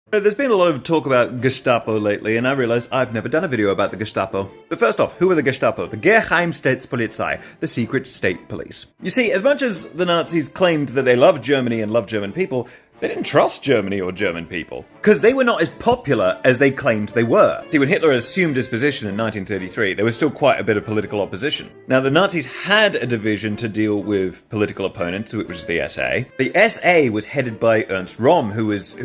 There's been a lot of talk about Gestapo lately, and I realized I've never done a video about the Gestapo. But first off, who are the Gestapo? The Geheimstaatspolizei, the secret state police. You see, as much as the Nazis claimed that they loved Germany and loved German people, they didn't trust Germany or German people, because they were not as popular as they claimed they were. See, when Hitler assumed his position in 1933, there was still quite a bit of political opposition. Now, the Nazis had a division to deal with political opponents, which was the SA. The SA was headed by Ernst Röhm, who was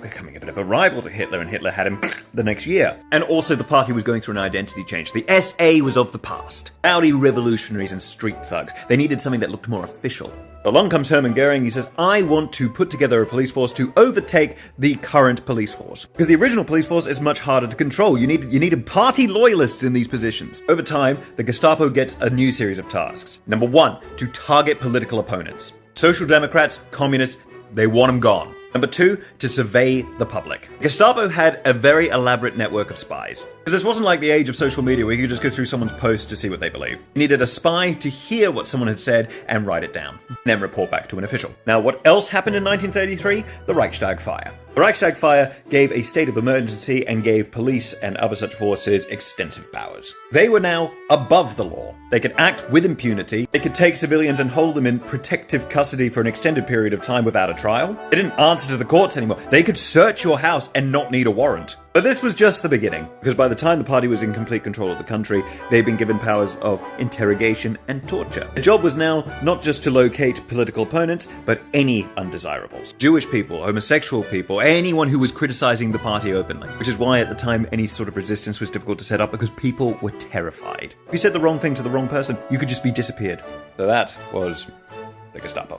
becoming a bit of a rival to Hitler, and Hitler had him the next year. And also, the party was going through an identity change. The SA was of the past. Rowdy revolutionaries and street thugs. They needed something that looked more official. Along comes Hermann Goering. He says, I want to put together a police force to overtake the current police force. Because the original police force is much harder to control. You needed party loyalists in these positions. Over time, the Gestapo gets a new series of tasks. Number 1, to target political opponents. Social Democrats, communists, they want them gone. Number 2, to survey the public. Gestapo had a very elaborate network of spies. Because this wasn't like the age of social media where you could just go through someone's post to see what they believe. You needed a spy to hear what someone had said and write it down, and then report back to an official. Now, what else happened in 1933? The Reichstag fire. The Reichstag fire gave a state of emergency and gave police and other such forces extensive powers. They were now above the law. They could act with impunity. They could take civilians and hold them in protective custody for an extended period of time without a trial. They didn't answer to the courts anymore. They could search your house and not need a warrant. But this was just the beginning, because by the time the party was in complete control of the country, they'd been given powers of interrogation and torture. The job was now not just to locate political opponents, but any undesirables. Jewish people, homosexual people, anyone who was criticizing the party openly. Which is why at the time any sort of resistance was difficult to set up, because people were terrified. If you said the wrong thing to the wrong person, you could just be disappeared. So that was the Gestapo.